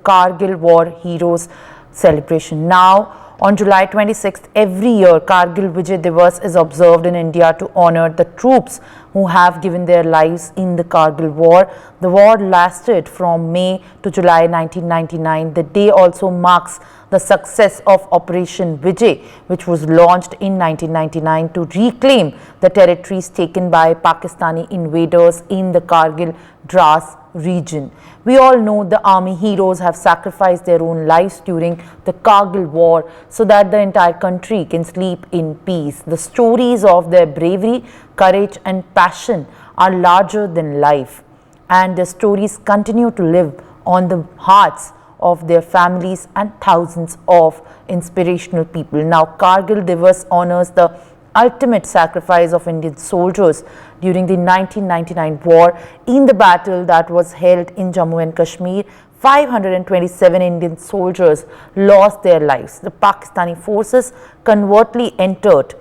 Kargil War Heroes celebration. Now, on July 26th, every year, Kargil Vijay Diwas is observed in India to honor the troops who have given their lives in the Kargil War. The war lasted from May to July 1999. The day also marks the success of Operation Vijay, which was launched in 1999 to reclaim the territories taken by Pakistani invaders in the Kargil Diwas region. We all know the army heroes have sacrificed their own lives during the Kargil War so that the entire country can sleep in peace. The stories of their bravery, courage and passion are larger than life, and their stories continue to live on the hearts of their families and thousands of inspirational people. Now, Kargil Diwas honors the ultimate sacrifice of Indian soldiers during the 1999 war. In the battle that was held in Jammu and Kashmir, 527 Indian soldiers lost their lives. The Pakistani forces covertly entered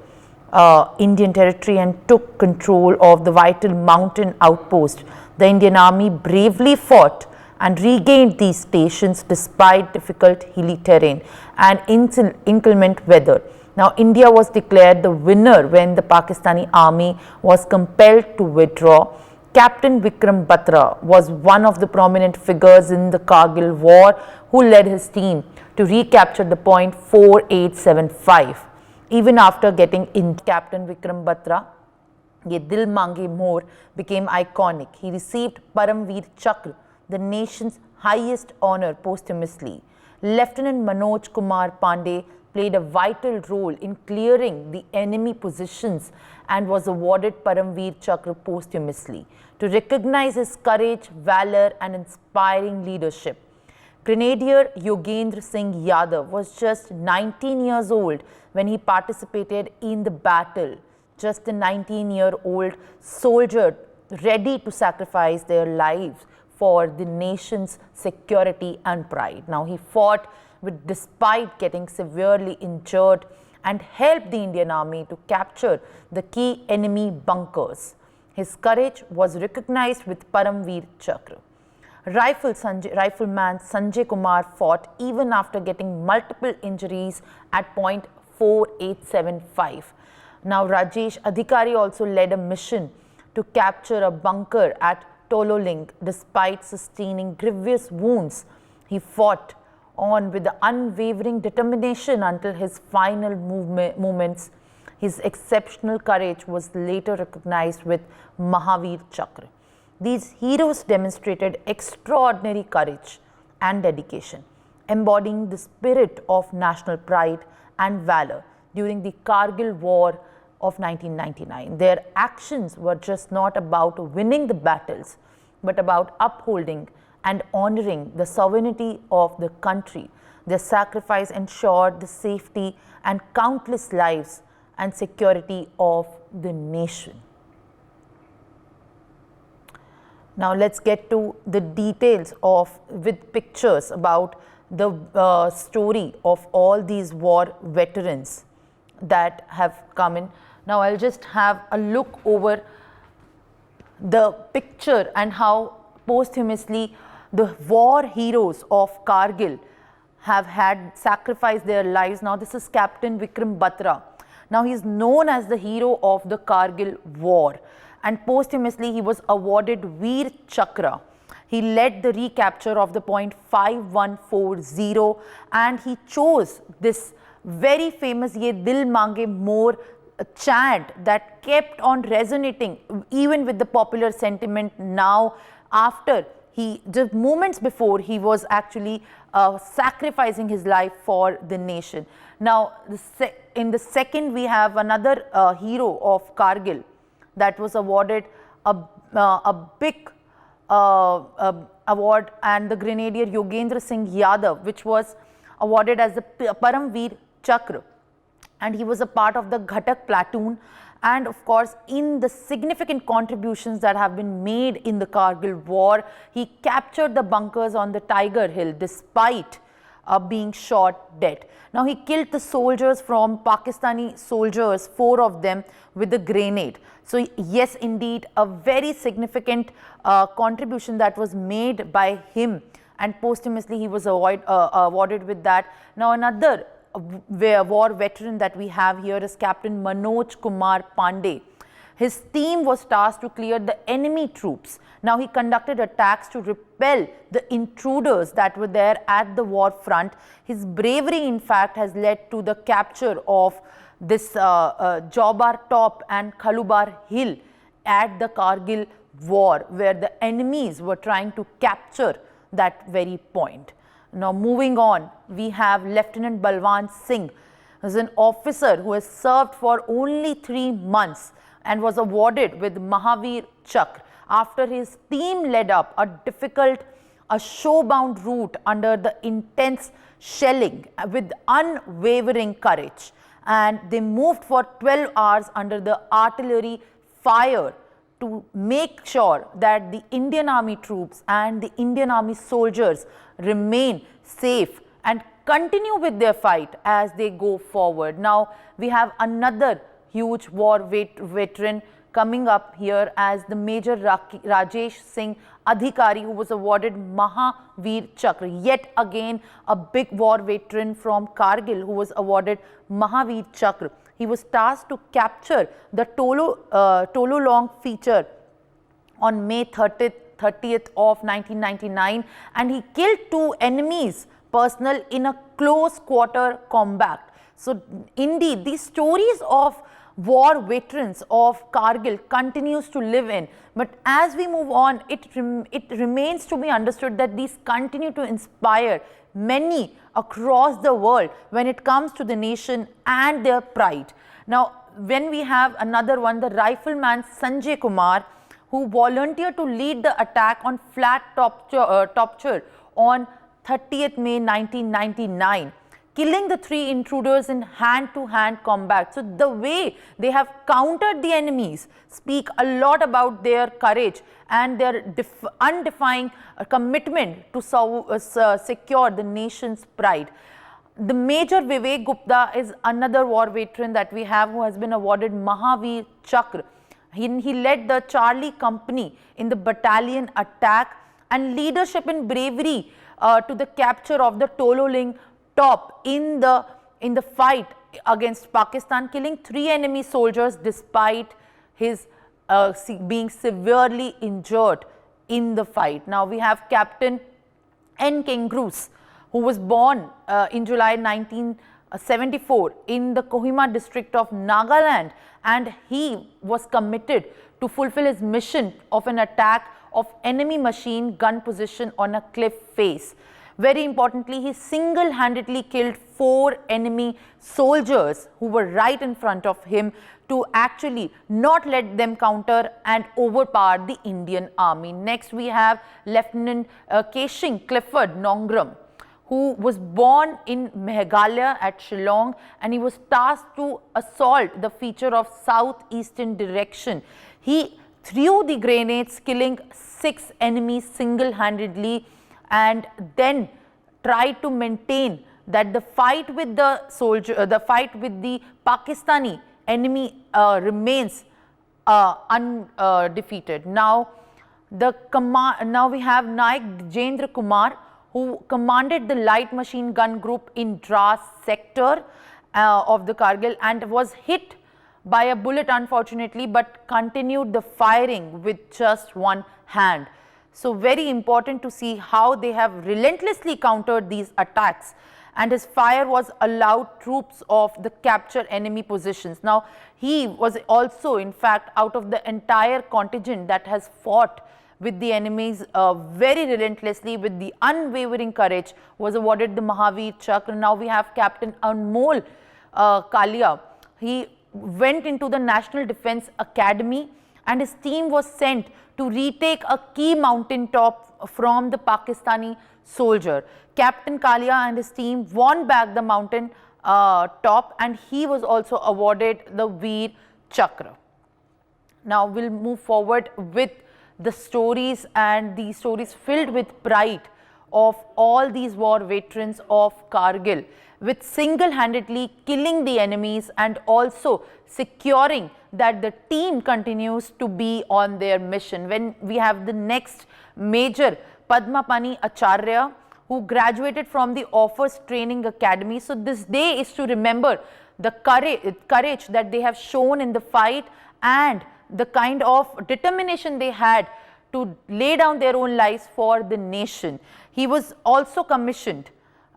Indian territory and took control of the vital mountain outpost. The Indian army bravely fought and regained these stations despite difficult hilly terrain and inclement weather. Now, India was declared the winner when the Pakistani army was compelled to withdraw. Captain Vikram Batra was one of the prominent figures in the Kargil War who led his team to recapture the point 4875. Even after getting in, Captain Vikram Batra, Ye Dil Mange More, became iconic. He received Paramveer Chakra, the nation's highest honor, posthumously. Lieutenant Manoj Kumar Pandey played a vital role in clearing the enemy positions and was awarded Paramveer Chakra posthumously to recognize his courage, valor and inspiring leadership. Grenadier Yogendra Singh Yadav was just 19 years old when he participated in the battle. Just a 19-year-old soldier ready to sacrifice their lives for the nation's security and pride. Now, he fought despite getting severely injured and helped the Indian army to capture the key enemy bunkers. His courage was recognized with Paramveer Chakra. Rifleman Sanjay Kumar fought even after getting multiple injuries at point 4875. Now, Rajesh Adhikari also led a mission to capture a bunker at Tololing despite sustaining grievous wounds. He fought on with the unwavering determination until his final moments. His exceptional courage was later recognized with Mahavir Chakra. These heroes demonstrated extraordinary courage and dedication, embodying the spirit of national pride and valor during the Kargil War of 1999. Their actions were just not about winning the battles, but about upholding and honoring the sovereignty of the country. Their sacrifice ensured the safety and countless lives and security of the nation. Now, let's get to the details with pictures about the story of all these war veterans that have come in. Now, I'll just have a look over the picture and how posthumously the war heroes of Kargil have had sacrificed their lives. Now, this is Captain Vikram Batra. Now, he is known as the hero of the Kargil War, and posthumously he was awarded Veer Chakra. He led the recapture of the point 5140 and he chose this very famous Ye Dil Mange More chant that kept on resonating even with the popular sentiment now, after just moments before he was actually sacrificing his life for the nation. Now, in the second we have another hero of Kargil that was awarded a big award, and the Grenadier Yogendra Singh Yadav, which was awarded as the Paramveer Chakra, and he was a part of the Ghatak platoon. And of course, in the significant contributions that have been made in the Kargil War, he captured the bunkers on the Tiger Hill despite being shot dead. Now, he killed the soldiers from Pakistani soldiers, 4 of them, with a grenade. So, yes, indeed, a very significant contribution that was made by him, and posthumously he was awarded with that. Now another war veteran that we have here is Captain Manoj Kumar Pandey. His team was tasked to clear the enemy troops. Now he conducted attacks to repel the intruders that were there at the war front. His bravery in fact has led to the capture of this Jobar Top and Khalubar Hill at the Kargil War, where the enemies were trying to capture that very point. Now moving on, we have Lieutenant Balwan Singh, who is an officer who has served for only 3 months and was awarded with Mahavir Chakra after his team led up a difficult, showbound route under the intense shelling with unwavering courage, and they moved for 12 hours under the artillery fire to make sure that the Indian Army troops and the Indian Army soldiers remain safe and continue with their fight as they go forward. Now we have another huge war veteran coming up here as the Major Rajesh Singh Adhikari, who was awarded Mahavir Chakra. Yet again a big war veteran from Kargil who was awarded Mahavir Chakra. He was tasked to capture the Tololong feature on May 30th of 1999, and he killed 2 enemies personnel in a close quarter combat. So indeed these stories of war veterans of Kargil continues to live in, but as we move on, it remains to be understood that these continue to inspire many across the world when it comes to the nation and their pride. Now when we have another one, the rifleman Sanjay Kumar, who volunteered to lead the attack on Flat Topchur on 30th May 1999. Killing the 3 intruders in hand-to-hand combat. So the way they have countered the enemies speak a lot about their courage and their undefying commitment to secure the nation's pride. The Major Vivek Gupta is another war veteran that we have who has been awarded Mahavir Chakra. He led the Charlie Company in the battalion attack and leadership and bravery to the capture of the Tololing Top in the fight against Pakistan, killing 3 enemy soldiers despite his being severely injured in the fight. Now we have Captain N. Kengrus, who was born in July 1974 in the Kohima district of Nagaland, and he was committed to fulfill his mission of an attack of enemy machine gun position on a cliff face. Very importantly, he single-handedly killed 4 enemy soldiers who were right in front of him to actually not let them counter and overpower the Indian Army. Next, we have Lieutenant Keshing Clifford Nongram, who was born in Meghalaya at Shillong, and he was tasked to assault the feature of southeastern direction. He threw the grenades, killing 6 enemies single-handedly, and then tried to maintain that the fight with the Pakistani enemy remains undefeated. Now we have Naik Jendra Kumar, who commanded the light machine gun group in Dras sector of the Kargil and was hit by a bullet unfortunately, but continued the firing with just one hand. So very important to see how they have relentlessly countered these attacks, and his fire was allowed troops of the captured enemy positions. Now he was also in fact out of the entire contingent that has fought with the enemies very relentlessly with the unwavering courage, was awarded the Mahavir Chakra. Now we have Captain Anmol Kalia. He went into the National Defence Academy and his team was sent to retake a key mountain top from the Pakistani soldier. Captain Kalia and his team won back the mountain top, and he was also awarded the Veer Chakra. Now we'll move forward with the stories, and these stories filled with pride of all these war veterans of Kargil, with single-handedly killing the enemies and also securing that the team continues to be on their mission. When we have the next major Padmapani Acharya, who graduated from the Offers Training Academy. So this day is to remember the courage that they have shown in the fight and the kind of determination they had to lay down their own lives for the nation. He was also commissioned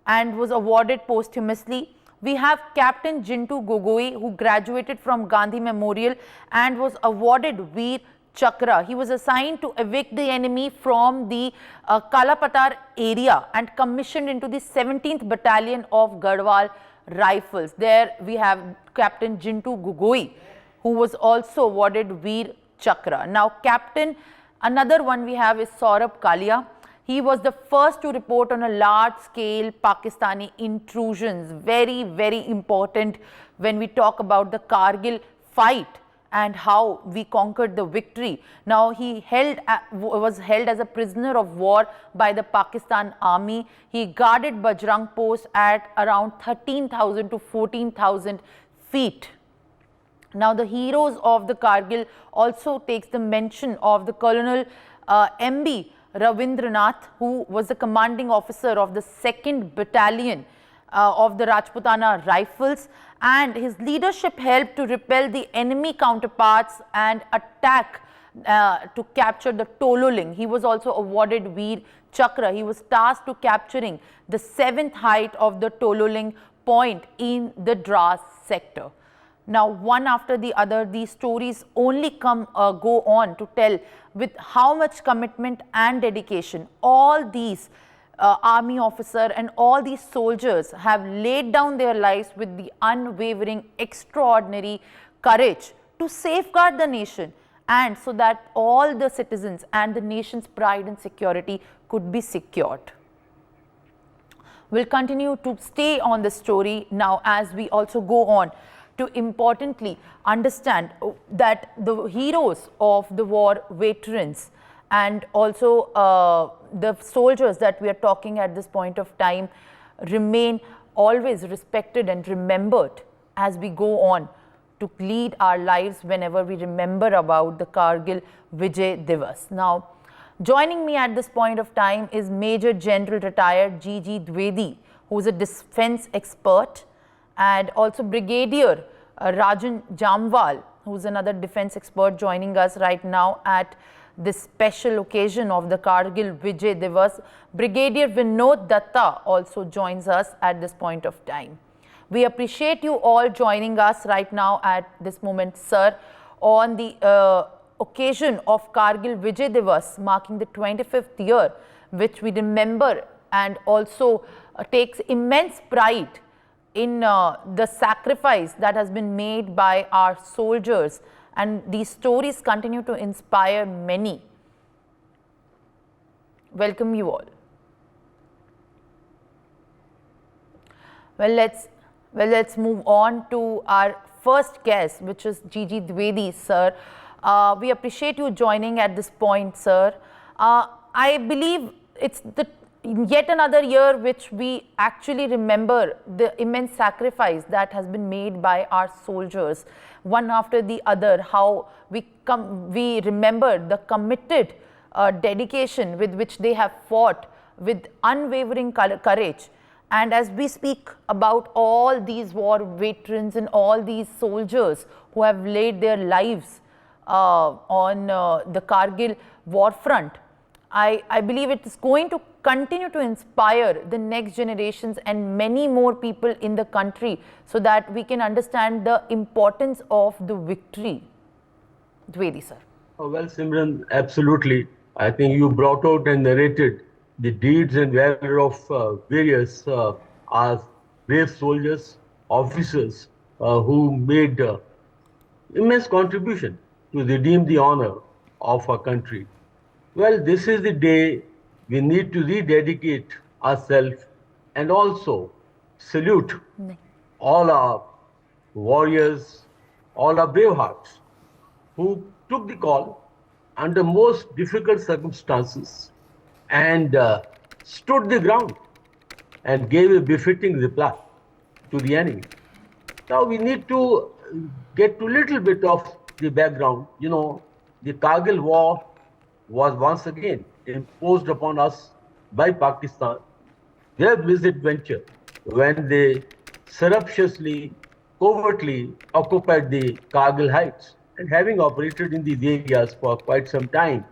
and was awarded posthumously. We have Captain Jintu Gogoi, who graduated from Gandhi Memorial and was awarded Veer Chakra. He was assigned to evict the enemy from the Kalapatar area and commissioned into the 17th Battalion of Garhwal Rifles. There we have Captain Jintu Gogoi, who was also awarded Veer Chakra. Now, another one we have is Saurabh Kalia. He was the first to report on a large-scale Pakistani intrusions. Very, very important when we talk about the Kargil fight and how we conquered the victory. Now, he was held as a prisoner of war by the Pakistan Army. He guarded Bajrang Post at around 13,000 to 14,000 feet. Now, the heroes of the Kargil also takes the mention of the Colonel M.B. Ravindranath, who was the commanding officer of the 2nd Battalion of the Rajputana Rifles, and his leadership helped to repel the enemy counterparts and attack to capture the Tololing. He was also awarded Veer Chakra. He was tasked to capturing the 7th height of the Tololing point in the Dras sector. Now, one after the other, these stories only go on to tell with how much commitment and dedication all these army officers and all these soldiers have laid down their lives with the unwavering, extraordinary courage to safeguard the nation, and so that all the citizens and the nation's pride and security could be secured. We'll continue to stay on the story now as we also go on to importantly understand that the heroes of the war veterans and also the soldiers that we are talking at this point of time remain always respected and remembered as we go on to lead our lives whenever we remember about the Kargil Vijay Diwas. Now, joining me at this point of time is Major General retired G.G. Dwivedi, who is a defense expert, and also Brigadier Rajan Jamwal, who is another defense expert joining us right now at this special occasion of the Kargil Vijay Diwas. Brigadier Vinod Datta also joins us at this point of time. We appreciate you all joining us right now at this moment, sir, on the occasion of Kargil Vijay Diwas, marking the 25th year, which we remember and also takes immense pride in the sacrifice that has been made by our soldiers, and these stories continue to inspire many. Welcome you all. Well, let's move on to our first guest, which is G.G. Dwivedi, sir. We appreciate you joining at this point, sir. I believe it's yet another year which we actually remember the immense sacrifice that has been made by our soldiers, one after the other, how we remember the committed dedication with which they have fought with unwavering courage. And as we speak about all these war veterans and all these soldiers who have laid their lives on the Kargil war front, I believe it is going to continue to inspire the next generations and many more people in the country so that we can understand the importance of the victory. Dwivedi, sir. Oh, well, Simran, absolutely. I think you brought out and narrated the deeds and valor of various our brave soldiers, officers who made immense contribution to redeem the honor of our country. Well, this is the day we need to rededicate ourselves and also salute all our warriors, all our brave hearts who took the call under most difficult circumstances and stood the ground and gave a befitting reply to the enemy. Now we need to get to a little bit of the background. You know, the Kargil War was once again imposed upon us by Pakistan, their misadventure when they surreptitiously, covertly occupied the Kargil Heights and having operated in these areas for quite some time,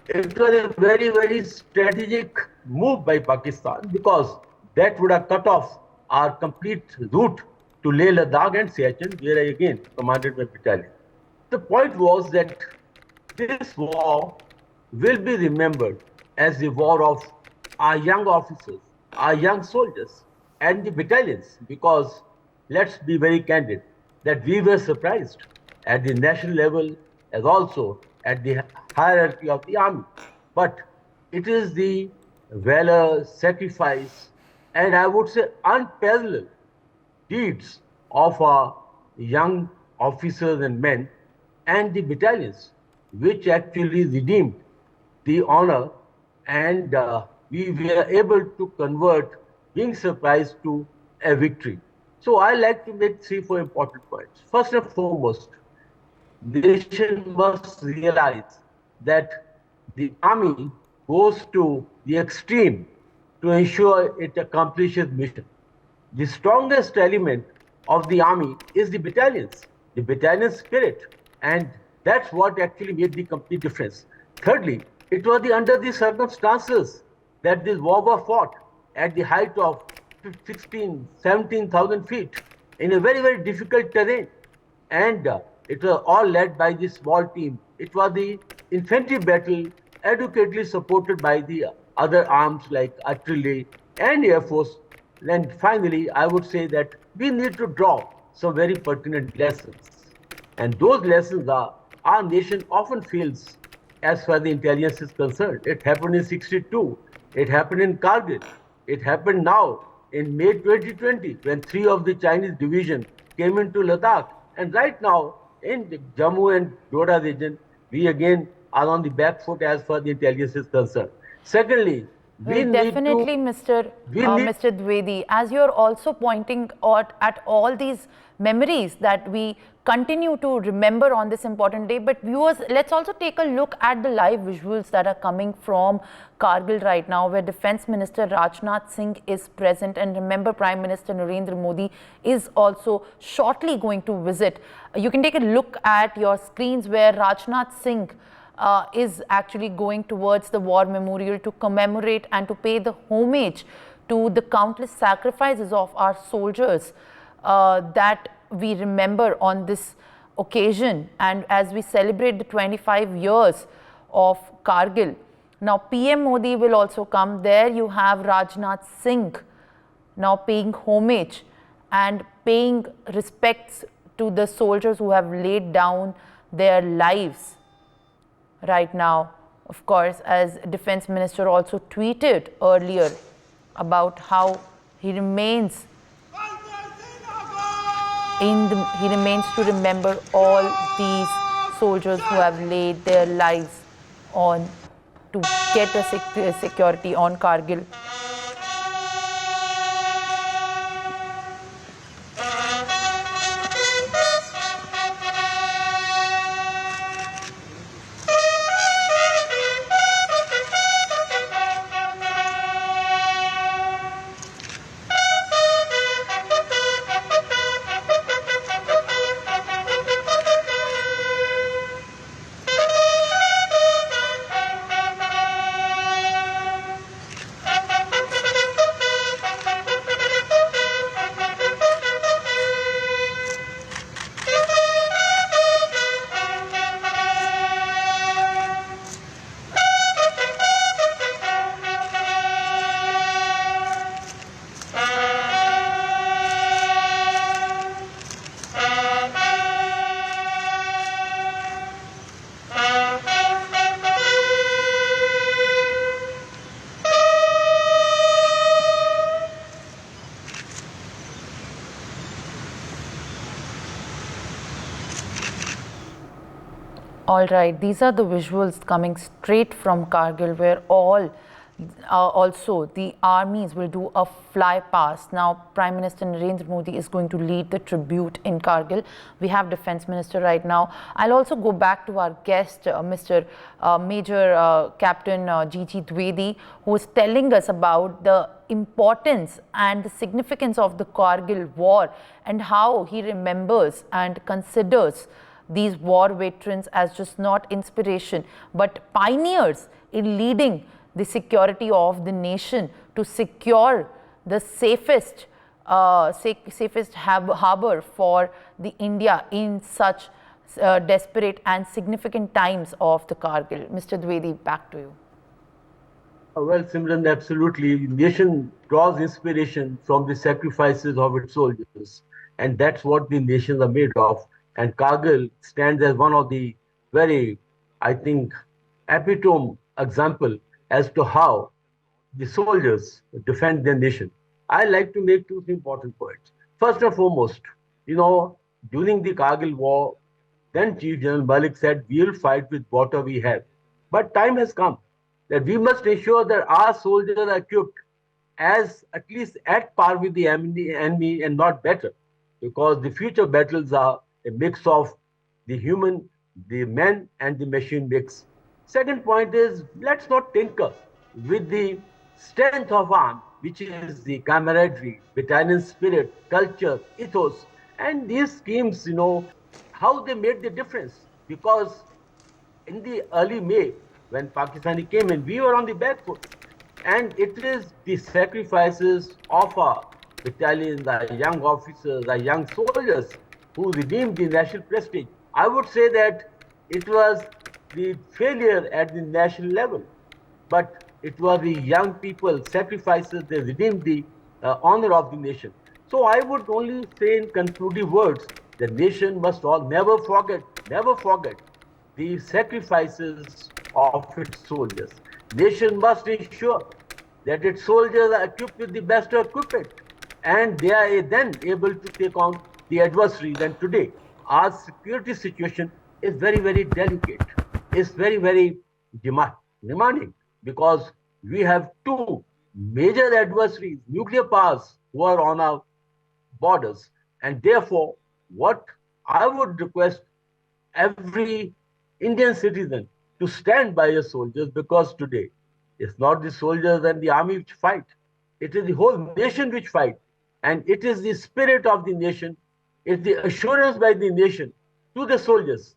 it was a very, very strategic move by Pakistan because that would have cut off our complete route to Leh Ladakh and Siachen, where I again commanded my battalion. The point was that this war will be remembered as the war of our young officers, our young soldiers, and the battalions, because let's be very candid that we were surprised at the national level as also at the hierarchy of the army. But it is the valor, sacrifice, and I would say unparalleled deeds of our young officers and men and the battalions, which actually redeemed the honor, and we were able to convert being surprised to a victory. So I like to make 3, 4 important points. First and foremost, the nation must realize that the army goes to the extreme to ensure it accomplishes mission. The strongest element of the army is the battalion spirit, and that's what actually made the complete difference. Thirdly, it was under the circumstances that this war was fought at the height of 16, 17,000 feet in a very, very difficult terrain. And it was all led by this small team. It was the infantry battle adequately supported by the other arms like artillery and air force. And finally, I would say that we need to draw some very pertinent lessons. And those lessons are our nation often fails as far as the intelligence is concerned. It happened in 62. It happened in Kargil. It happened now in May 2020 when 3 of the Chinese division came into Ladakh. And right now in the Jammu and Doda region, we again are on the back foot as far as the intelligence is concerned. Secondly, well, definitely, Mr. Dwivedi, as you're also pointing out at all these memories that we continue to remember on this important day. But viewers, let's also take a look at the live visuals that are coming from Kargil right now, where Defence Minister Rajnath Singh is present, and remember Prime Minister Narendra Modi is also shortly going to visit. You can take a look at your screens where Rajnath Singh is actually going towards the War Memorial to commemorate and to pay the homage to the countless sacrifices of our soldiers that we remember on this occasion, and as we celebrate the 25 years of Kargil. Now PM Modi will also come. There you have Rajnath Singh now paying homage and paying respects to the soldiers who have laid down their lives. Right now, of course, as Defence Minister also tweeted earlier about how he remains to remember all these soldiers who have laid their lives on to get a security on Kargil. All right, these are the visuals coming straight from Kargil, where all Also the armies will do a fly past. Now Prime Minister Narendra Modi is going to lead the tribute in Kargil. We have Defence Minister right now. I'll also go back to our guest, Mr. Major Captain Gigi Dwivedi, who is telling us about the importance and the significance of the Kargil war and how he remembers and considers these war veterans as just not inspiration but pioneers in leading the security of the nation to secure the safest harbor for the India in such desperate and significant times of the Kargil. Mr. Dwivedi, back to you. Well, Simran, absolutely. The nation draws inspiration from the sacrifices of its soldiers, and that's what the nations are made of. And Kargil stands as one of the very, I think, epitome example as to how the soldiers defend their nation. I like to make two important points. First and foremost, during the Kargil war, then Chief General Malik said, we will fight with water we have. But time has come that we must ensure that our soldiers are equipped as at least at par with the enemy and not better, because the future battles are a mix of the human, the men, and the machine mix. Second point is, let's not tinker with the strength of arm, which is the camaraderie, battalion spirit, culture, ethos, and these schemes, how they made the difference. Because in the early May, when Pakistani came in, we were on the back foot. And it is the sacrifices of our battalions, our young officers, our young soldiers who redeemed the national prestige. I would say that it was the failure at the national level, but it was the young people sacrifices, they redeemed the honor of the nation. So I would only say in conclusive words, the nation must never forget the sacrifices of its soldiers. Nation must ensure that its soldiers are equipped with the best equipment and they are then able to take on the adversaries. And today, our security situation is very, very delicate. It's very, very demanding because we have two major adversaries, nuclear powers, who are on our borders. And therefore, what I would request every Indian citizen to stand by your soldiers, because today it's not the soldiers and the army which fight. It is the whole nation which fight. And it is the spirit of the nation. It's the assurance by the nation to the soldiers.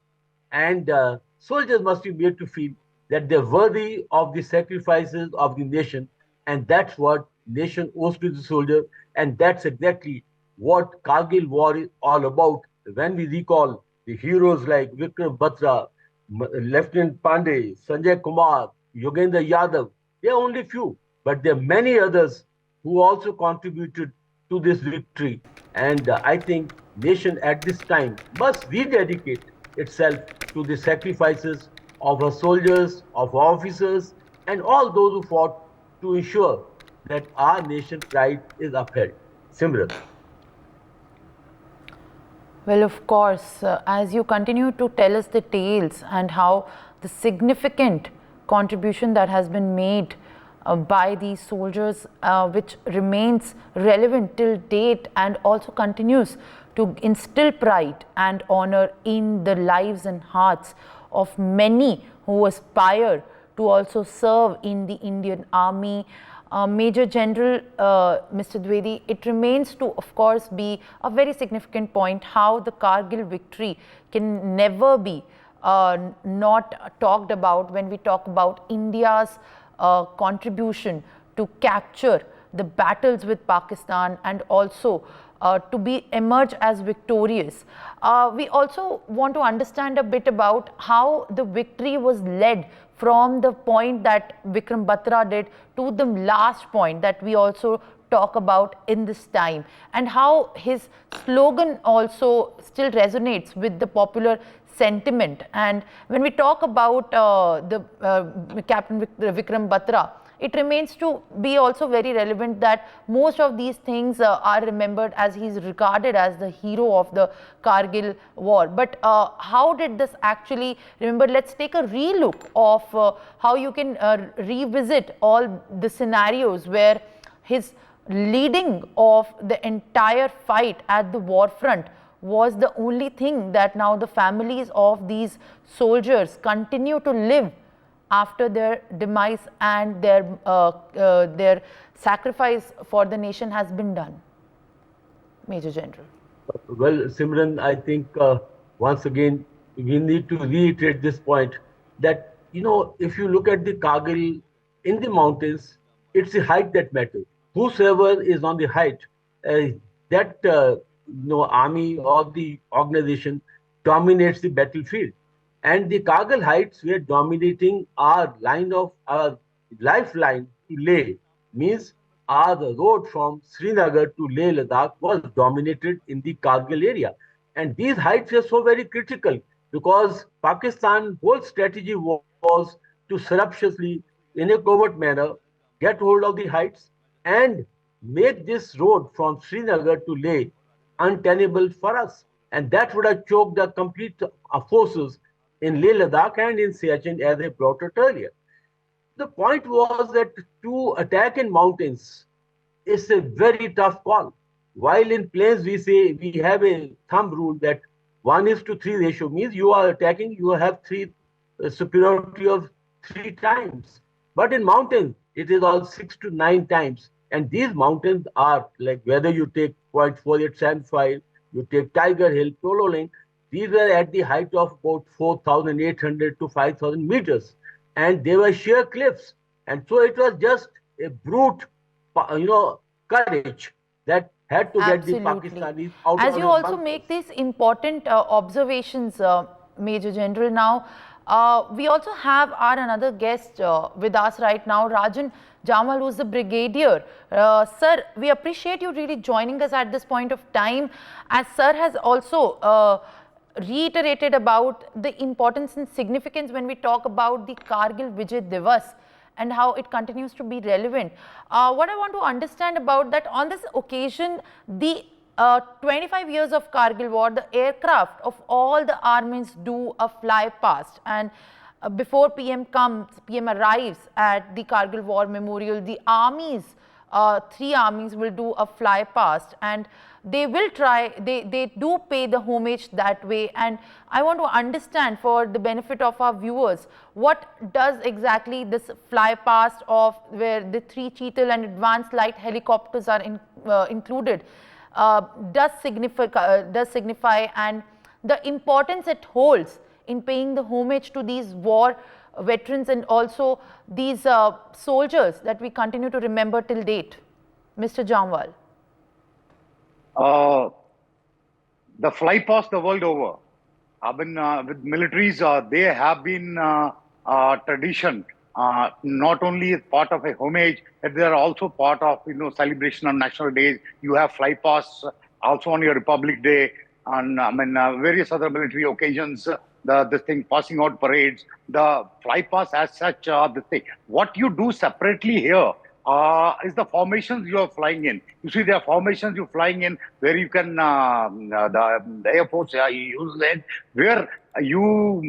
And soldiers must be made to feel that they're worthy of the sacrifices of the nation. And that's what nation owes to the soldier. And that's exactly what Kargil war is all about. When we recall the heroes like Vikram Batra, Lieutenant Pandey, Sanjay Kumar, Yogendra Yadav, they are only few, but there are many others who also contributed to this victory. And I think nation at this time must rededicate itself to the sacrifices of our soldiers, of our officers, and all those who fought to ensure that our nation pride is upheld. Simran. Well, of course, as you continue to tell us the tales and how the significant contribution that has been made by these soldiers, which remains relevant till date and also continues to instill pride and honor in the lives and hearts of many who aspire to also serve in the Indian Army. Major General Mr. Dwivedi, it remains to, of course, be a very significant point how the Kargil victory can never be not talked about when we talk about India's contribution to capture the battles with Pakistan and also to be emerge as victorious. We also want to understand a bit about how the victory was led from the point that Vikram Batra did to the last point that we also talk about in this time, and how his slogan also still resonates with the popular sentiment. And when we talk about the Captain Vikram Batra, it remains to be also very relevant that most of these things are remembered as he is regarded as the hero of the Kargil war. But how did this actually remember? Let's take a relook of how you can revisit all the scenarios where his leading of the entire fight at the war front was the only thing that now the families of these soldiers continue to live after their demise and their sacrifice for the nation has been done. Major General. Well, Simran, I think once again we need to reiterate this point that, if you look at the Kargil in the mountains, it's the height that matters. Whosoever is on the height, that army or the organization dominates the battlefield. And the Kargil heights were dominating our line of our lifeline to Leh, means our road from Srinagar to Leh Ladakh was dominated in the Kargil area. And these heights were so very critical because Pakistan's whole strategy was to surreptitiously, in a covert manner, get hold of the heights and make this road from Srinagar to Leh untenable for us. And that would have choked the complete forces in Leh Ladakh and in Siachen, as I brought it earlier. The point was that to attack in mountains is a very tough call. While in plains we say we have a thumb rule that 1:3 ratio means you are attacking, you have superiority of 3 times. But in mountains, it is all 6 to 9 times. And these mountains are like whether you take 0.48 Sandfile, you take Tiger Hill, Polo Link, these were at the height of about 4,800 to 5,000 meters. And they were sheer cliffs. And so it was just a brute, courage that had to get the Pakistanis out of As you also make these important observations, Major General, now we also have our another guest with us right now, Rajan Jamal, who is the brigadier. Sir, we appreciate you really joining us at this point of time, as sir has also reiterated about the importance and significance when we talk about the Kargil Vijay Diwas and how it continues to be relevant. What I want to understand about that, on this occasion, the 25 years of Kargil war, the aircraft of all the armies do a fly past, and before PM arrives at the Kargil War Memorial, the armies, 3 armies will do a fly past, and they will try, they do pay the homage that way. And I want to understand, for the benefit of our viewers, what does exactly this fly past of where the 3 Cheetal and advanced light helicopters are included does signify, and the importance it holds in paying the homage to these war veterans and also these soldiers that we continue to remember till date. Mr. Jamwal. The fly past the world over. I mean, with militaries, they have been tradition, not only as part of a homage, but they are also part of, celebration of national days. You have fly pasts also on your Republic Day, and various other military occasions. This thing, passing out parades, the fly past as such, this thing. What you do separately here is the formations you are flying in. You see, there are formations you're flying in where you can, the Air Force use it, where you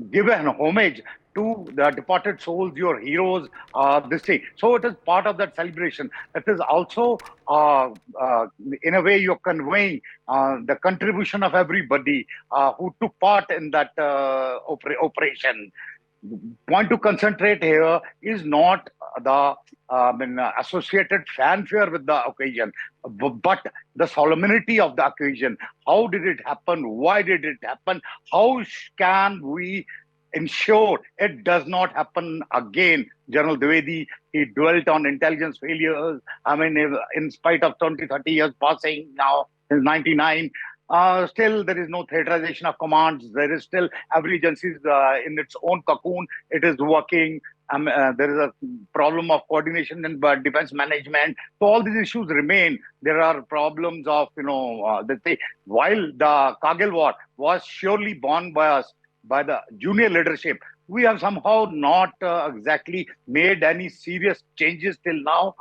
give an homage to the departed souls, your heroes, this thing. So it is part of that celebration. It is also, in a way, you're conveying the contribution of everybody who took part in that operation. Point to concentrate here is not the associated fanfare with the occasion, but the solemnity of the occasion. How did it happen? Why did it happen? How can we ensure it does not happen again? General Dwivedi, he dwelt on intelligence failures. In spite of 20, 30 years passing now, since 99, still there is no theaterization of commands. There is still every agency is in its own cocoon. It is working. There is a problem of coordination and defense management. So all these issues remain. There are problems of, while the Kargil War was surely born by us, by the junior leadership, we have somehow not exactly made any serious changes till now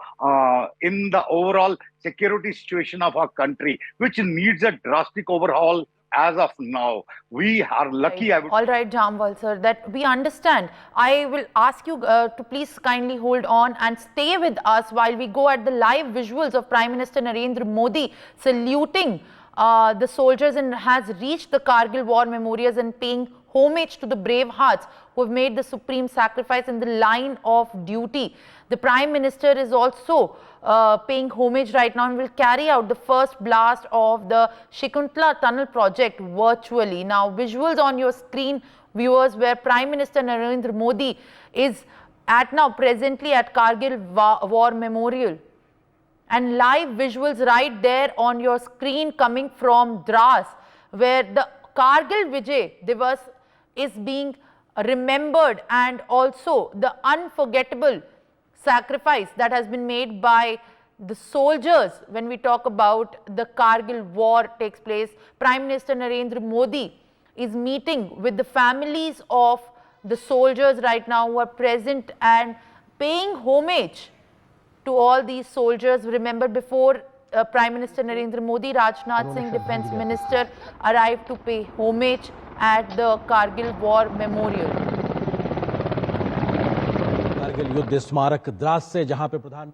in the overall security situation of our country, which needs a drastic overhaul as of now. We are lucky, I would. All right, Jamwal sir, that we understand. I will ask you to please kindly hold on and stay with us while we go at the live visuals of Prime Minister Narendra Modi saluting the soldiers and has reached the Kargil War Memorials and paying homage to the brave hearts who have made the supreme sacrifice in the line of duty. The Prime Minister is also paying homage right now and will carry out the first blast of the Shakuntala Tunnel project virtually. Now, visuals on your screen, viewers, where Prime Minister Narendra Modi is presently at Kargil War Memorial. And live visuals right there on your screen coming from Dras, where the Kargil Vijay Diwas is being remembered, and also the unforgettable sacrifice that has been made by the soldiers. When we talk about the Kargil war takes place, Prime Minister Narendra Modi is meeting with the families of the soldiers right now who are present and paying homage to all these soldiers. Remember, before Prime Minister Narendra Modi, Rajnath Singh, Defence Minister, arrived to pay homage at the Kargil War Memorial. Kargil युद्ध स्मारक द्रास से जहां पे प्रधान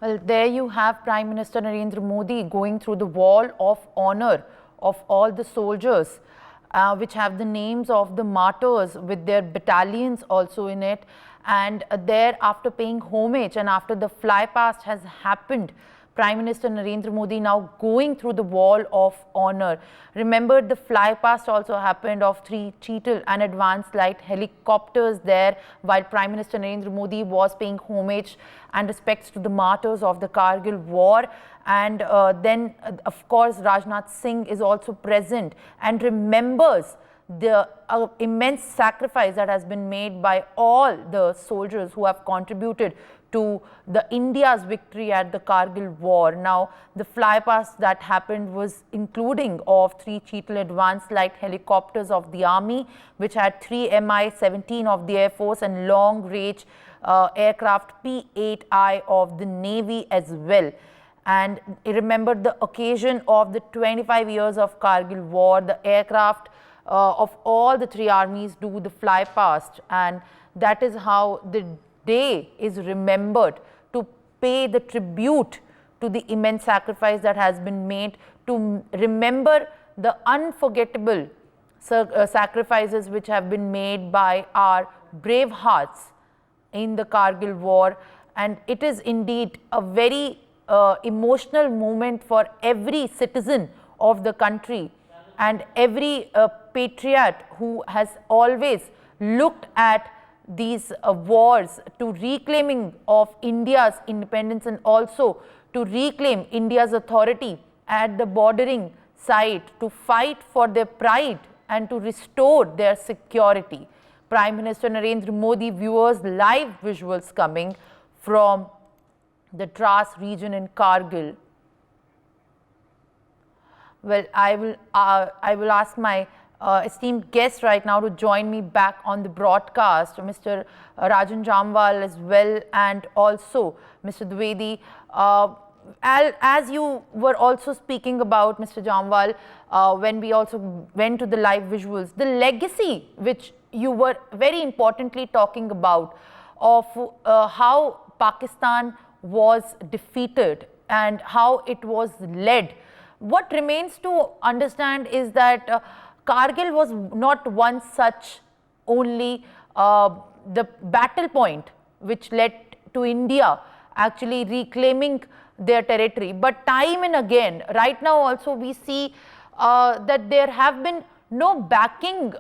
Well, there you have Prime Minister Narendra Modi going through the wall of honor of all the soldiers, which have the names of the martyrs with their battalions also in it. And there, after paying homage and after the flypast has happened, Prime Minister Narendra Modi now going through the wall of honor. Remember, the flypast also happened of 3 Cheetal and advanced light helicopters there, while Prime Minister Narendra Modi was paying homage and respects to the martyrs of the Kargil War. And then, of course, Rajnath Singh is also present and remembers the immense sacrifice that has been made by all the soldiers who have contributed to the India's victory at the Kargil War. Now, the flypast that happened was including of 3 Cheetal advanced light helicopters of the army, which had 3 Mi-17 of the Air Force and long-range aircraft P-8I of the Navy as well. And remember the occasion of the 25 years of Kargil War, the aircraft of all the 3 armies do the flypast, and that is how the day is remembered, to pay the tribute to the immense sacrifice that has been made, to remember the unforgettable sacrifices which have been made by our brave hearts in the Kargil War. And it is indeed a very emotional moment for every citizen of the country and every patriot who has always looked at these wars to reclaiming of India's independence and also to reclaim India's authority at the bordering side, to fight for their pride and to restore their security. Prime Minister Narendra Modi viewers live visuals coming from the Dras region in Kargil. Well, I will ask my esteemed guest right now to join me back on the broadcast, Mr. Rajan Jamwal as well, and also Mr. Dwivedi. As you were also speaking about, Mr. Jamwal, when we also went to the live visuals, the legacy which you were very importantly talking about of how Pakistan was defeated and how it was led. What remains to understand is that Kargil was not one such only the battle point which led to India actually reclaiming their territory, but time and again, right now also we see that there have been no backing,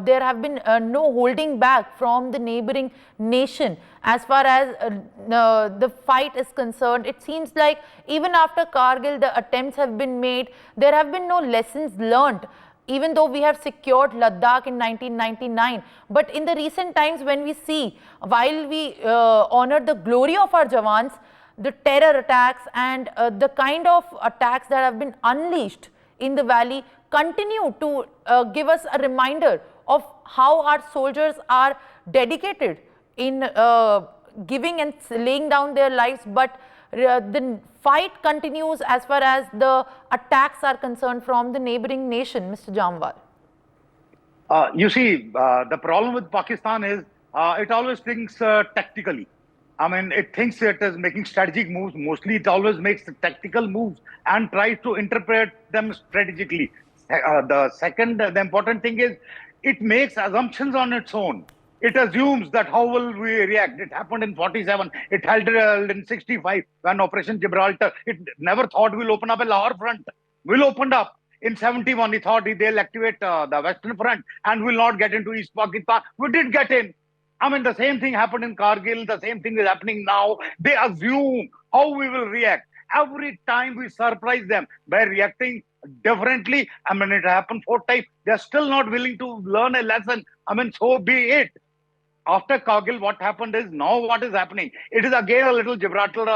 there have been no holding back from the neighboring nation as far as the fight is concerned. It seems like even after Kargil, the attempts have been made, there have been no lessons learnt, even though we have secured Ladakh in 1999. But in the recent times when we see, while we honor the glory of our Jawans, the terror attacks and the kind of attacks that have been unleashed in the valley continue to give us a reminder of how our soldiers are dedicated in giving and laying down their lives, but the fight continues as far as the attacks are concerned from the neighboring nation, Mr. Jamwal. You see, the problem with Pakistan is it always thinks tactically. I mean, it thinks it is making strategic moves. Mostly it always makes tactical moves and tries to interpret them strategically. The important thing is it makes assumptions on its own. It assumes that how will we react? It happened in 47. It held in 65 when Operation Gibraltar. It never thought we'll open up a Lahore front. We'll opened up. In 71, he thought they'll activate the Western Front and will not get into East Pakistan. We did get in. I mean, the same thing happened in Kargil. The same thing is happening now. They assume how we will react. Every time we surprise them by reacting differently. I mean, it happened 4 times. They're still not willing to learn a lesson. I mean, so be it. After Kargil, what happened is now what is happening? It is again a little Gibraltar,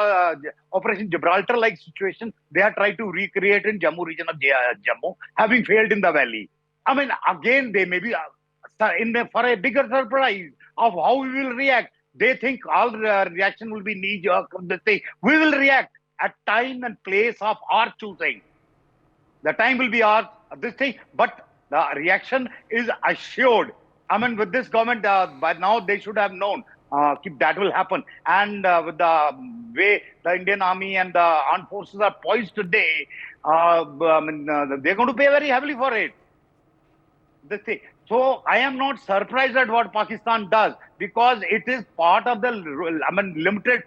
Operation Gibraltar-like situation. They are trying to recreate in Jammu region of Jammu, having failed in the valley. I mean, again, they may be for a bigger surprise of how we will react. They think all reaction will be knee-jerk. We will react at time and place of our choosing. The time will be our this thing, but the reaction is assured. I mean, with this government, by now they should have known that will happen. And with the way the Indian Army and the armed forces are poised today, they're going to pay very heavily for it. This thing. So I am not surprised at what Pakistan does, because it is part of the limited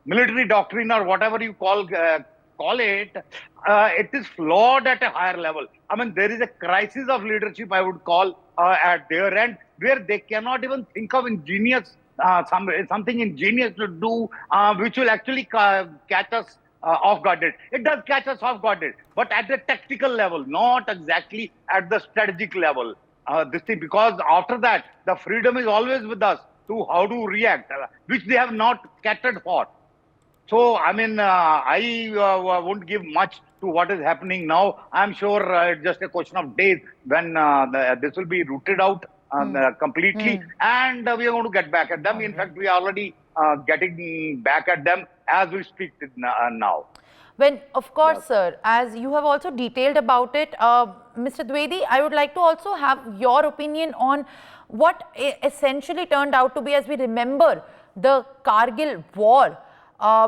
military doctrine, or whatever you call it. It is flawed at a higher level. I mean, there is a crisis of leadership, I would call, at their end, where they cannot even think of ingenious something ingenious to do, which will actually catch us off guarded. It does catch us off guarded, but at the tactical level, not exactly at the strategic level. This thing, because after that, the freedom is always with us to how to react, which they have not catered for. So, I mean, I won't give much to what is happening now. I'm sure it's just a question of days when this will be rooted out completely, and we are going to get back at them. In fact, we are already getting back at them as we speak now. When, of course, sir, as you have also detailed about it, Mr. Dwivedi, I would like to also have your opinion on what essentially turned out to be, as we remember, the Kargil War,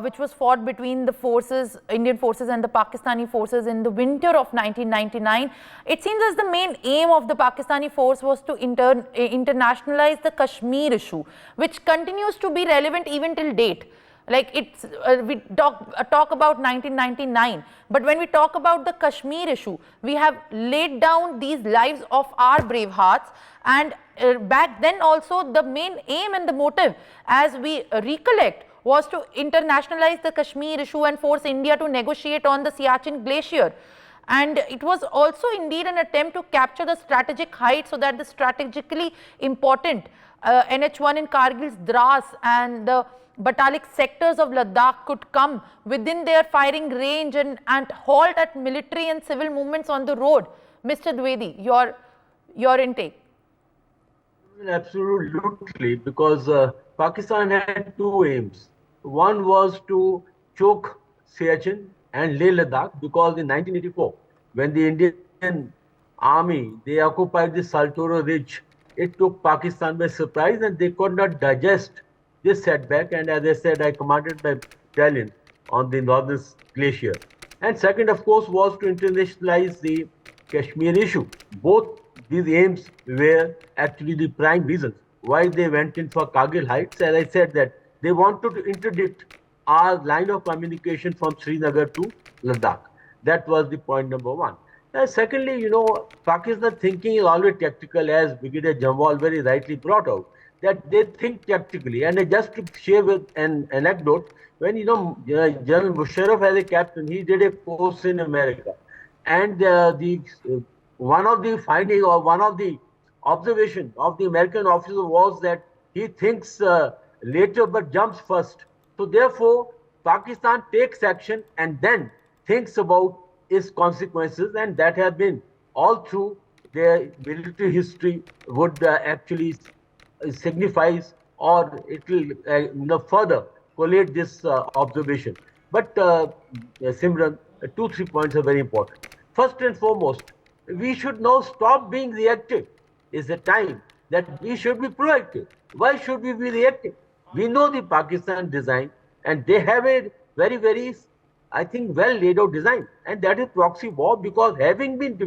which was fought between the forces, Indian forces and the Pakistani forces in the winter of 1999. It seems as the main aim of the Pakistani force was to internationalize the Kashmir issue, which continues to be relevant even till date. Like it's, we talk about 1999, but when we talk about the Kashmir issue, we have laid down these lives of our brave hearts, and back then also the main aim and the motive, as we recollect, was to internationalize the Kashmir issue and force India to negotiate on the Siachen Glacier. And it was also indeed an attempt to capture the strategic height, so that the strategically important NH1 in Kargil's Dras and the Batalik sectors of Ladakh could come within their firing range and halt at military and civil movements on the road. Mr. Dwivedi, your intake. Absolutely, because Pakistan had two aims. One was to choke Siachen and Leh Ladakh, because in 1984, when the Indian army, they occupied the Saltoro Ridge, it took Pakistan by surprise and they could not digest this setback. And as I said, I commanded my battalion on the northern glacier. And second, of course, was to internationalize the Kashmir issue. Both these aims were actually the prime reasons why they went in for Kargil Heights. As I said, that they wanted to interdict our line of communication from Srinagar to Ladakh. That was the point number one. And secondly, you know, Pakistan thinking is always tactical, as Brigadier Jamwal very rightly brought out, that they think tactically. And just to share with an anecdote, when, you know, General Musharraf as a captain, he did a course in America. And one of the findings or one of the observation of the American officer was that he thinks later but jumps first. So therefore, Pakistan takes action and then thinks about its consequences, and that has been all through their military history would actually signifies, or it will further collate this observation. But Simran, 2-3 points are very important. First and foremost, we should now stop being reactive. It's the time that we should be proactive. Why should we be reactive? We know the Pakistan design, and they have a very, very, I think, well laid out design, and that is proxy war, because having been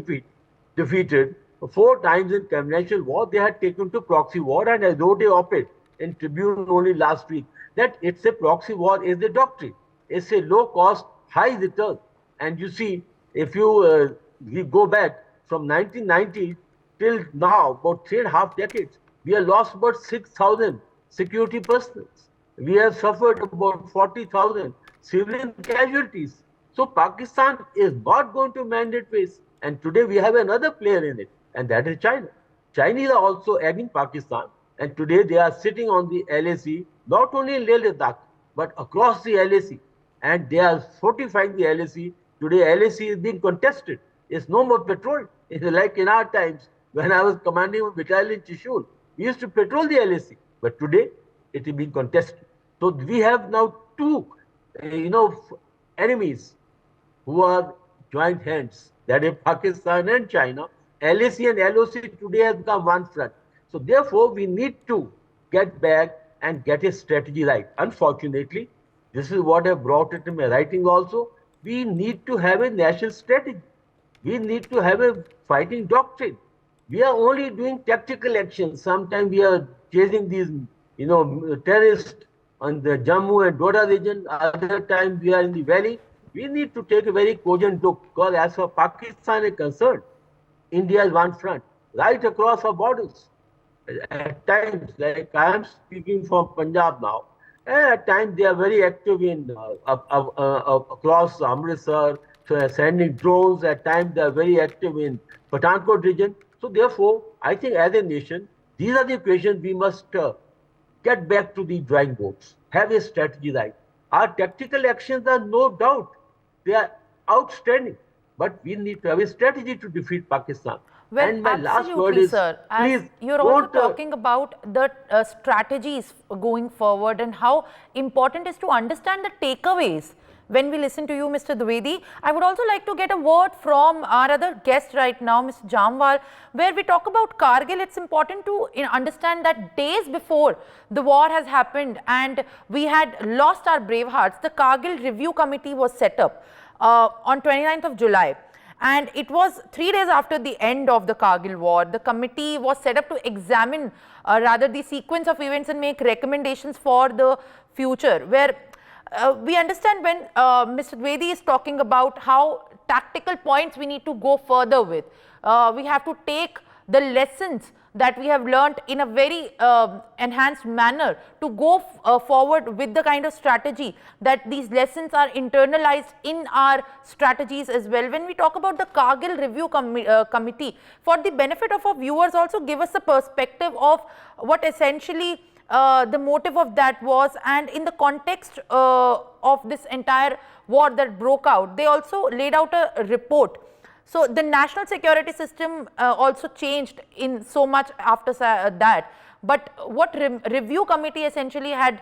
defeated 4 times in conventional war, they had taken to proxy war, and as though they op-ed in Tribune only last week, that it's a proxy war is the doctrine. It's a low cost, high return. And you see, if you we go back from 1990 till now, about 3.5 decades, we have lost about 6,000 security personnel. We have suffered about 40,000 civilian casualties. So Pakistan is not going to mandate peace. And today we have another player in it, and that is China. Chinese are also egging Pakistan, and today they are sitting on the LAC, not only in Leh Ladakh, but across the LAC, and they are fortifying the LAC. Today LAC is being contested. It's no more patrol. It's like in our times when I was commanding a battalion in Trishul. We used to patrol the LAC, but today it is being contested. So we have now two, enemies who are joint hands. That is Pakistan and China. LAC and LOC today has become one front. So therefore, we need to get back and get a strategy right. Unfortunately, this is what I brought it in my writing also. We need to have a national strategy. We need to have a fighting doctrine. We are only doing tactical actions. Sometimes we are chasing these, terrorists on the Jammu and Doda region. Other time we are in the valley. We need to take a very cogent look, because as far as Pakistan is concerned, India is one front, right across our borders. At times, like I am speaking from Punjab now, at times they are very active in across Amritsar, so sending drones. At times they are very active in Pathankot region. So therefore, I think as a nation, these are the questions we must get back to the drawing boards, have a strategy right. Our tactical actions are no doubt, they are outstanding, but we need to have a strategy to defeat Pakistan. Well, And my last word absolutely, is, sir. As please you're also don't talking about the strategies going forward and how important is to understand the takeaways. When we listen to you, Mr. Dwivedi, I would also like to get a word from our other guest right now, Mr. Jamwal, where we talk about Kargil. It's important to understand that days before the war has happened and we had lost our brave hearts, the Kargil Review Committee was set up on 29th of July. And it was 3 days after the end of the Kargil war. The committee was set up to examine rather the sequence of events and make recommendations for the future, where we understand when Mr. Dwivedi is talking about how tactical points we need to go further with. We have to take the lessons that we have learnt in a very enhanced manner to go forward with the kind of strategy that these lessons are internalized in our strategies as well. When we talk about the Kargil Review Committee, for the benefit of our viewers, also give us a perspective of what essentially the motive of that was, and in the context of this entire war that broke out, they also laid out a report. So the national security system also changed in so much after that. But what review committee essentially had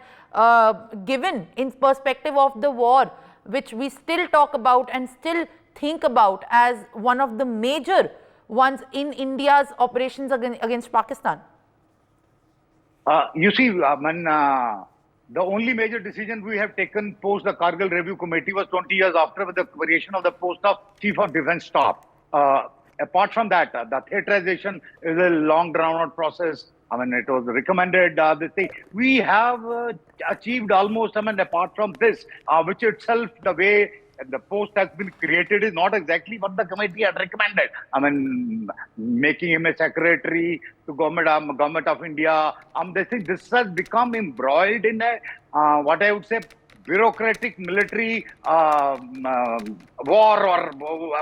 given in perspective of the war, which we still talk about and still think about as one of the major ones in India's operations against Pakistan? You see, the only major decision we have taken post the Kargil Review Committee was 20 years after, with the creation of the post of Chief of Defence Staff. Apart from that, the theaterization is a long drawn-out process. It was recommended. This thing we have achieved almost. Apart from this, which itself, the way the post has been created is not exactly what the committee had recommended. Making him a secretary to government of India. This has become embroiled in a what I would say bureaucratic military war, or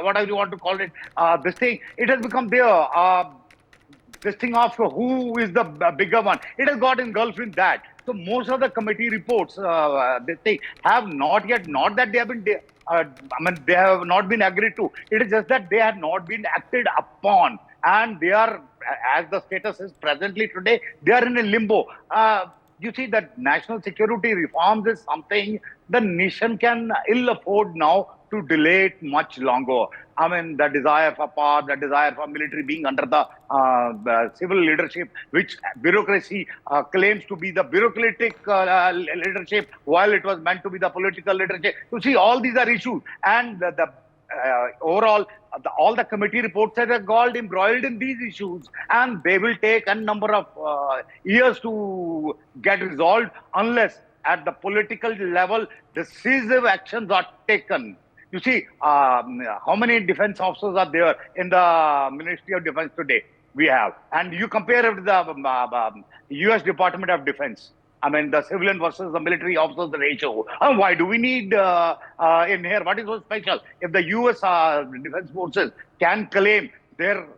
whatever you want to call it. It has become there. This thing of who is the bigger one, it has got engulfed in that. So most of the committee reports, they have not yet, not that they have been, they have not been agreed to. It is just that they have not been acted upon, and they are, as the status is presently today, they are in a limbo. You see that national security reforms is something the nation can ill afford now to delay it much longer. The desire for power, the desire for military being under the civil leadership, which bureaucracy claims to be the bureaucratic leadership, while it was meant to be the political leadership. You see, all these are issues, and overall, all the committee reports are got embroiled in these issues, and they will take a number of years to get resolved unless at the political level decisive actions are taken. You see, how many defense officers are there in the Ministry of Defense today? We have. And you compare it with the US Department of Defense. The civilian versus the military officers ratio. Why do we need in here? What is so special? If the US Defense Forces can claim their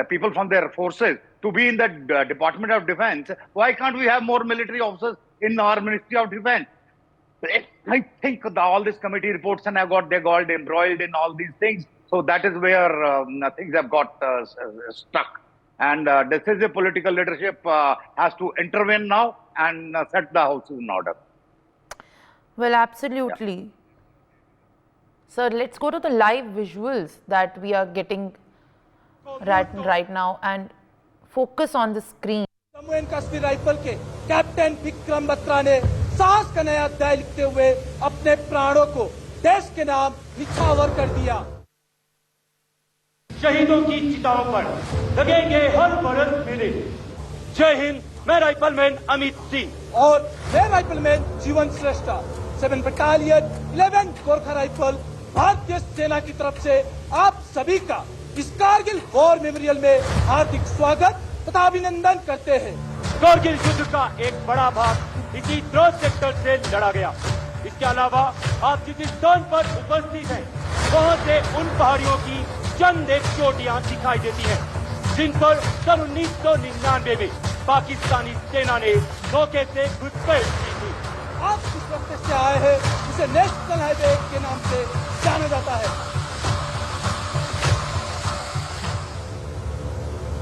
people from their forces to be in the Department of Defense, why can't we have more military officers in our Ministry of Defense? I think all these committee reports and they got embroiled in all these things. So that is where things have got stuck. And decisive political leadership has to intervene now and set the houses in order. Well, absolutely. Yeah. Sir, let's go to the live visuals that we are getting right now and focus on the screen. Kashmir rifle के captain Vikram Batra ने साहस का नया अध्याय लिखते हुए अपने प्राणों को देश के नाम निछावर कर दिया। शहीदों की चिताओं पर लगेंगे हर बरस मेले। जय हिंद, मैं राइफलमैन अमित सिंह और मैं राइफलमैन जीवन श्रेष्ठा 7 बटालियन 11 गोरखा राइफल भारतीय सेना की तरफ से आप सभी का इस कारगिल वॉर मेमोरियल में हार्दिक स्वागत तथा अभिनंदन करते हैं। कारगिल युद्ध का एक बड़ा भाग इसी द्रोह सेक्टर से लड़ा गया। इसके अलावा आप जिस स्थान पर उपस्थित हैं, वहाँ से उन पहाड़ियों की चंद एक चोटियां दिखाई देती हैं, जिन पर सन 1999 में पाकिस्तानी सेना ने धोखे से घुसपैठ की थी। आप जिस रास्ते से आए हैं उसे नेशनल हाईवे के नाम से जाना जाता है।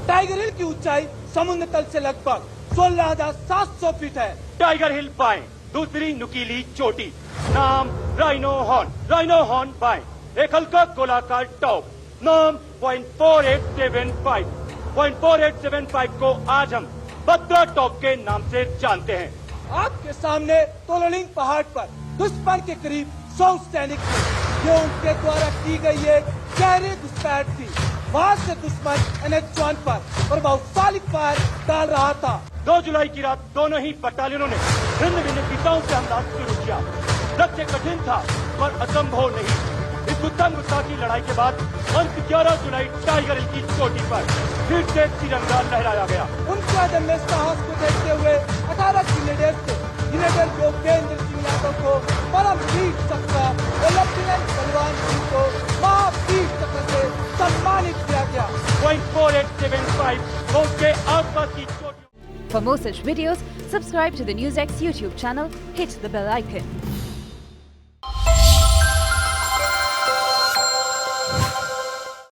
टाइगर हिल की ऊंचाई समुद्र तल से लगभग 16,700 फीट है। टाइगर हिल बाएं, दूसरी नुकीली चोटी, नाम राइनो हॉर्न बाएं, एक हल्का गोलाकार टॉप, नाम 0.4875 को आज हम बत्रा टॉप के नाम से जानते हैं। आपके सामने तोललिंग पहाड़ पर दुश्मन के करीब 100 सैनिक थे। ये उनके द्वारा की गई एक गहरी घुसपैठ थी। वहाँ से दुश्मन NH-1 पर प्रभावशाली फायर डाल रहा था। 2 जुलाई की रात दोनों ही बटालियनों ने भिन्न भिन्न दिशाओं से हमला शुरू किया। लक्ष्य कठिन था पर असंभव नहीं। इस उत्तम गुस्सा की लड़ाई के बाद अंत 11 जुलाई टाइगर हिल की चोटी पर फिर से तिरंगा लहराया गया। उनके अदम्य साहस को देखते हुए 18 ग्रेनेडियर्स से ग्रेनेडियर योगेंद्र सिंह यादव को परमवीर चक्र और लेफ्टिनेंट बलवान सिंह को महावीर चक्र से सम्मानित किया गया। 0.4875 के आसपास की चोटी। For more such videos, subscribe to the NewsX YouTube channel, hit the bell icon.